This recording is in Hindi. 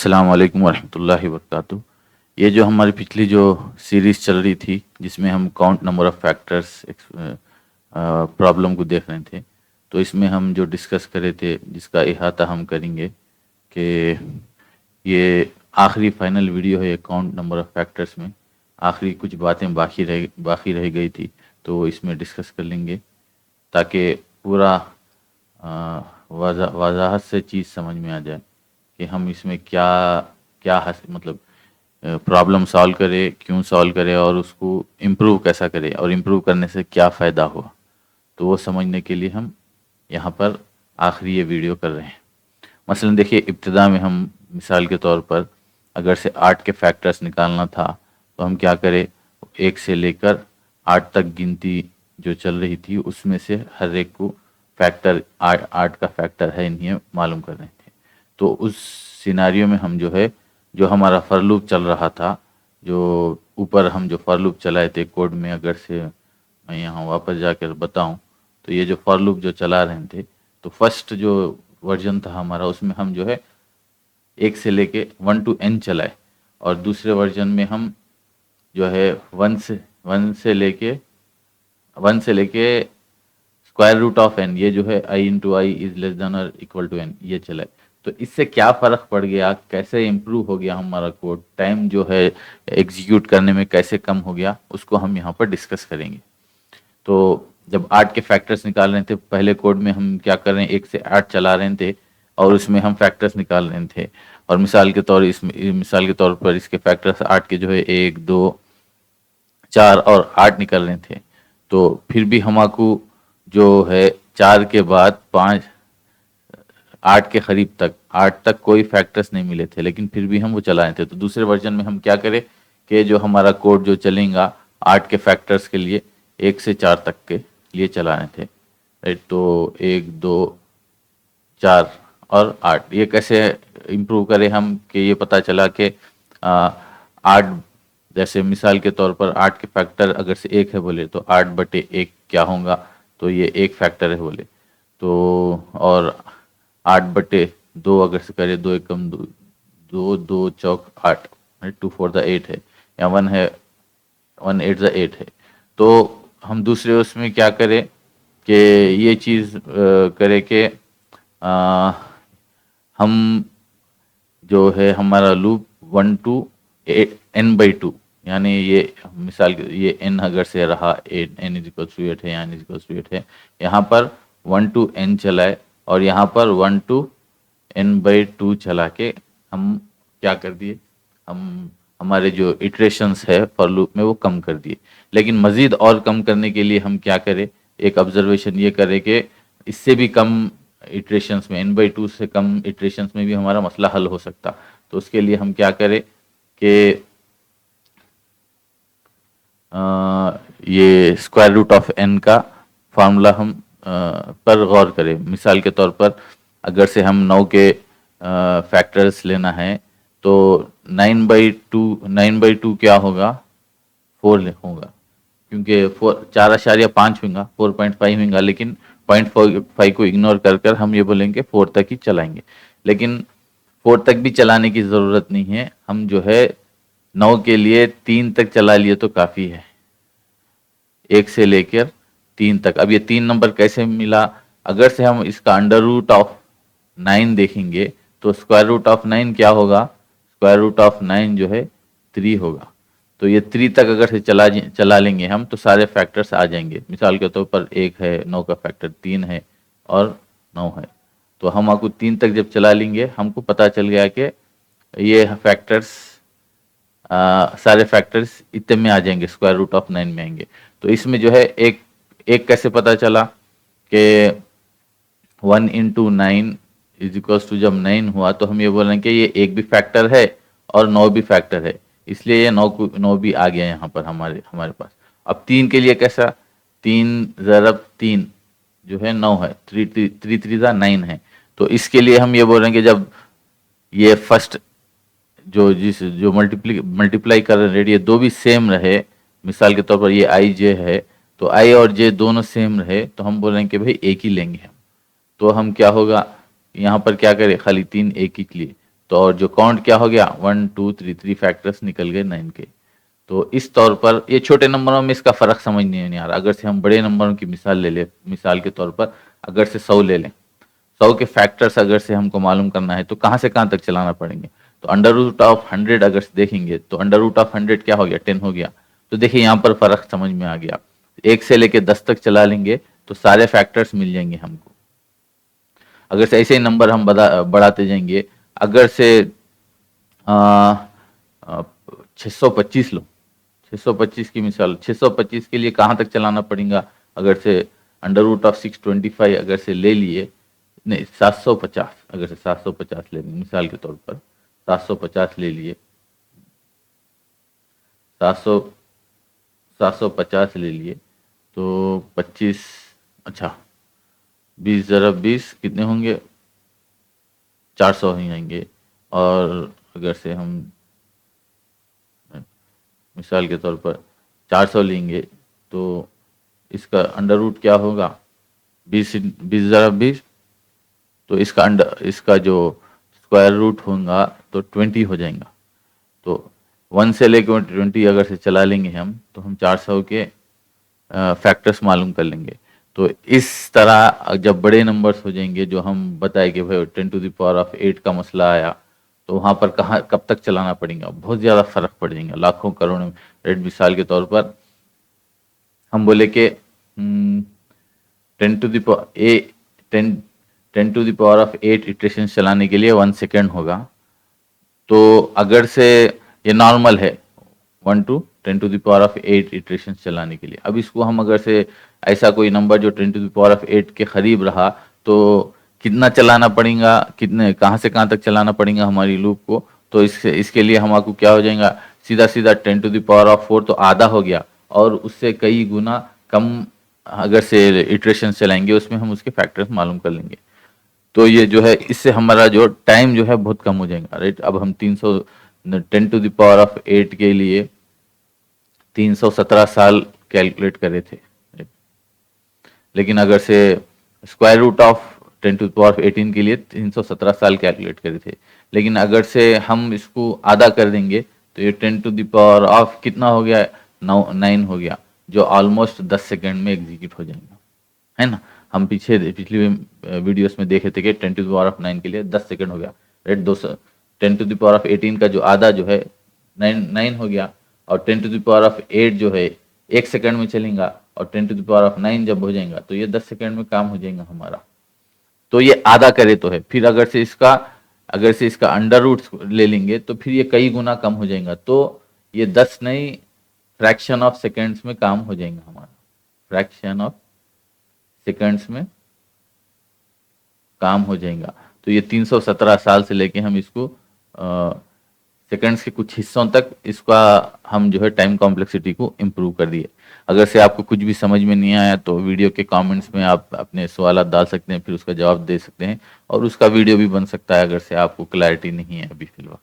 अस्सलाम वालेकुम वरहमतुल्लाहि वबरकातुहू। ये जो हमारी पिछली जो सीरीज़ चल रही थी जिसमें हम count number of factors problem को देख रहे थे, तो इसमें हम जो डिस्कस कर रहे थे जिसका इहाता हम करेंगे कि ये आखिरी फाइनल वीडियो है। ये काउंट नंबर ऑफ़ फैक्टर्स में आखिरी कुछ बातें बाकी रह गई थी, तो इसमें डिस्कस कर लेंगे ताकि पूरा वजाहत से चीज़ समझ में आ जाए कि हम इसमें क्या क्या मतलब प्रॉब्लम सॉल्व करें, क्यों सॉल्व करें और उसको इम्प्रूव कैसा करें और इम्प्रूव करने से क्या फ़ायदा हुआ। तो वो समझने के लिए हम यहाँ पर आखिरी ये वीडियो कर रहे हैं। मसलन देखिए, इब्तिदा में हम मिसाल के तौर पर अगर से 8 के फैक्टर्स निकालना था तो हम क्या करें, 1 से लेकर 8 तक गिनती जो चल रही थी उसमें से हर एक को फैक्टर 8 का फैक्टर है नहीं मालूम कर रहे थे। तो उस सिनारियो में हम जो है, जो हमारा फॉर लूप चल रहा था, जो ऊपर हम जो फॉर लूप चलाए थे कोड में, अगर से मैं यहाँ वापस जाकर बताऊं तो ये जो फॉर लूप जो चला रहे थे, तो फर्स्ट जो वर्जन था हमारा उसमें हम जो है 1 से लेके 1 to n चलाए, और दूसरे वर्जन में हम जो है 1 से लेके स्क्वायर रूट ऑफ n, ये जो है i into I is less than और इक्वल टू n, ये चला है। तो इससे क्या फ़र्क पड़ गया, कैसे इम्प्रूव हो गया हमारा कोड, टाइम जो है एग्जीक्यूट करने में कैसे कम हो गया, उसको हम यहाँ पर डिस्कस करेंगे। तो जब 8 के फैक्टर्स निकाल रहे थे, पहले कोड में हम क्या कर रहे हैं, 1 से 8 चला रहे थे और उसमें हम फैक्टर्स निकाल रहे थे, और मिसाल के तौर पर इसके फैक्टर्स 8 के जो है 1, 2, 4 और 8 निकल रहे थे। तो फिर भी हमको जो है 4 के बाद 5, 8 के करीब तक, 8 तक कोई फैक्टर्स नहीं मिले थे, लेकिन फिर भी हम वो चला रहे थे। तो दूसरे वर्जन में हम क्या करें कि जो हमारा कोड जो चलेगा 8 के फैक्टर्स के लिए 1 से 4 तक के लिए चला रहे थे, राइट। तो 1, 2, 4 और 8, ये कैसे इम्प्रूव करें हम कि ये पता चला कि 8, जैसे मिसाल के तौर पर 8 के फैक्टर अगर से 1 है बोले तो 8/1 क्या होगा, तो ये 1 फैक्टर है बोले तो, और 8/2 अगर से करें, 2 एकम 2, 2 2 चौक 8, 2 4 द 8 है, या 1 है, 1 8 द 8 है। तो हम दूसरे उसमें क्या करें कि ये चीज़ करें कि हम जो है हमारा लूप 1 to n/2, यानी ये मिसाल ये n अगर से रहा 8, n = 8 है या n = 8 है, यहाँ पर 1 to n चलाए और यहाँ पर 1 to n/2 चला के हम क्या कर दिए, हम हमारे जो इटरेशंस है फॉर लूप में वो कम कर दिए। लेकिन मज़ीद और कम करने के लिए हम क्या करें, एक ऑब्जर्वेशन ये करें कि इससे भी कम इटरेशंस में, n/2 से कम इटरेशंस में भी हमारा मसला हल हो सकता। तो उसके लिए हम क्या करें कि ये स्क्वायर रूट ऑफ n का फार्मूला हम पर गौर करें। मिसाल के तौर पर अगर से हम 9 के फैक्टर्स लेना है तो 9/2 क्या होगा, 4 होगा, क्योंकि 4.5 होगा, 4.5 होगा, लेकिन 0.5 को इग्नोर कर हम ये बोलेंगे 4 तक ही चलाएंगे। लेकिन 4 तक भी चलाने की ज़रूरत नहीं है, हम जो है 9 के लिए 3 तक चला लिए तो काफ़ी है, 1 से लेकर 3 तक। अब ये 3 नंबर कैसे मिला, अगर से हम इसका अंडर रूट ऑफ 9 देखेंगे तो स्क्वायर रूट ऑफ 9 क्या होगा, स्क्वायर रूट ऑफ 9 जो है 3 होगा। तो ये 3 तक अगर से चला लेंगे हम तो सारे फैक्टर्स आ जाएंगे। मिसाल के तौर पर 1 है, 9 का फैक्टर 3 है और 9 है, तो हम आपको 3 तक जब चला लेंगे हमको पता चल गया कि ये फैक्टर्स सारे फैक्टर्स इतने में आ जाएंगे, स्क्वायर रूट ऑफ 9 में आएंगे। तो इसमें जो है एक कैसे पता चला कि 1 into 9 = जब 9 हुआ तो हम ये बोल रहे हैं कि ये एक भी फैक्टर है और 9 भी फैक्टर है, इसलिए ये 9 भी आ गया यहाँ पर हमारे पास। अब 3 के लिए कैसा, 3 ज़रब 3 जो है 9 है, 3 3 9 है। तो इसके लिए हम ये बोल रहे हैं कि जब ये फर्स्ट जो मल्टीप्लाई कर रहे हैं ये दो भी सेम रहे, मिसाल के तौर पर ये i j है तो i और j दोनों सेम रहे, तो हम बोल रहे हैं कि भाई एक ही लेंगे हम। तो हम क्या होगा, यहाँ पर क्या करें, खाली 3 एक ही के लिए, तो तो और जो काउंट क्या हो गया 1 2 3 3 फैक्टर्स निकल गए 9 के। तो इस तौर पर ये छोटे नंबरों में इसका फर्क समझ नहीं आ रहा। अगर से हम बड़े नंबरों की मिसाल ले ले, मिसाल के तौर पर अगर से 100 ले लें, 100 के फैक्टर्स अगर से हमको मालूम करना है तो कहाँ से कहाँ तक चलाना पड़ेंगे। तो अंडर रूट ऑफ 100 अगर से देखेंगे तो अंडर रूट ऑफ 100 क्या हो गया 10 हो गया। तो देखिए यहाँ पर फर्क समझ में आ गया। 1 से लेके 10 तक चला लेंगे तो सारे फैक्टर्स मिल जाएंगे हमको। अगर से ऐसे ही नंबर हम बढ़ाते जाएंगे, अगर से 625 लो, 625 की मिसाल, 625 के लिए कहाँ तक चलाना पड़ेगा। अगर से अंडर रूट ऑफ 625 अगर से ले लिए, नहीं 750, अगर से 750 ले लें मिसाल के तौर पर, 750 ले लिए, 750 ले लिए तो 25, अच्छा 20 ज़रा 20 कितने होंगे 400 ही आएंगे। और अगर से हम मिसाल के तौर पर 400 लेंगे तो इसका अंडर रूट क्या होगा 20 ज़रा 20, तो इसका जो स्क्वायर रूट होगा तो 20 हो जाएगा। तो 1 से लेकर 20 अगर से चला लेंगे हम तो हम 400 के फैक्टर्स मालूम कर लेंगे। तो इस तरह जब बड़े नंबर्स हो जाएंगे, जो हम बताए कि भाई 10⁸ का मसला आया, तो वहाँ पर कहाँ कब तक चलाना पड़ेगा, बहुत ज़्यादा फर्क पड़ जाएगा, लाखों करोड़ों। रेट मिसाल के तौर पर हम बोले कि 10⁸ इटरेशन चलाने के लिए 1 सेकेंड होगा। तो अगर से ये नॉर्मल है 1 to 10⁸ इटरेशन चलाने के लिए। अब इसको हम अगर से ऐसा कोई नंबर जो 10⁸ के करीब रहा तो कितना चलाना पड़ेगा, कितने कहाँ से कहाँ तक चलाना पड़ेगा हमारी लूप को। तो इसके लिए हमारे क्या हो जाएगा, सीधा सीधा 10⁴ तो आधा हो गया, और उससे कई गुना कम अगर से इटरेशन चलाएंगे उसमें हम उसके फैक्टर्स मालूम कर लेंगे। तो ये जो है इससे हमारा जो टाइम जो है बहुत कम हो जाएगा। राइट, अब हम 10⁸ के लिए 317 साल कैलकुलेट करे थे, लेकिन अगर से स्क्वायर रूट ऑफ 10⁻18 के लिए 317 साल कैलकुलेट करे थे, लेकिन अगर से हम इसको आधा कर देंगे तो ये 10⁻⁴ कितना हो गया 9 हो गया, जो ऑलमोस्ट 10 सेकेंड में एग्जीक्यूट हो जाएगा, है ना। हम पिछली वीडियोस में देखे थे कि 10⁻9 के लिए 10 सेकेंड हो गया। राइट, 10⁻18 का जो आधा जो है 9 हो गया, और 10⁸ जो है 1 सेकंड में चलेगा, और 10⁻9 जब हो जाएगा तो ये 10 सेकंड में काम हो जाएगा हमारा। तो ये आधा करे तो है। फिर अगर से इसका अंडर रूट ले लेंगे तो फिर ये कई गुना कम हो जाएगा। तो ये 10 नहीं, फ्रैक्शन ऑफ सेकेंड्स में काम हो जाएगा हमारा, फ्रैक्शन ऑफ सेकेंड्स में काम हो जाएगा। तो ये 317 साल से लेके हम इसको सेकंड्स के कुछ हिस्सों तक इसका हम जो है टाइम कॉम्प्लेक्सिटी को इम्प्रूव कर दिए। अगर से आपको कुछ भी समझ में नहीं आया तो वीडियो के कमेंट्स में आप अपने सवाल डाल सकते हैं, फिर उसका जवाब दे सकते हैं, और उसका वीडियो भी बन सकता है अगर से आपको क्लैरिटी नहीं है अभी फिलहाल।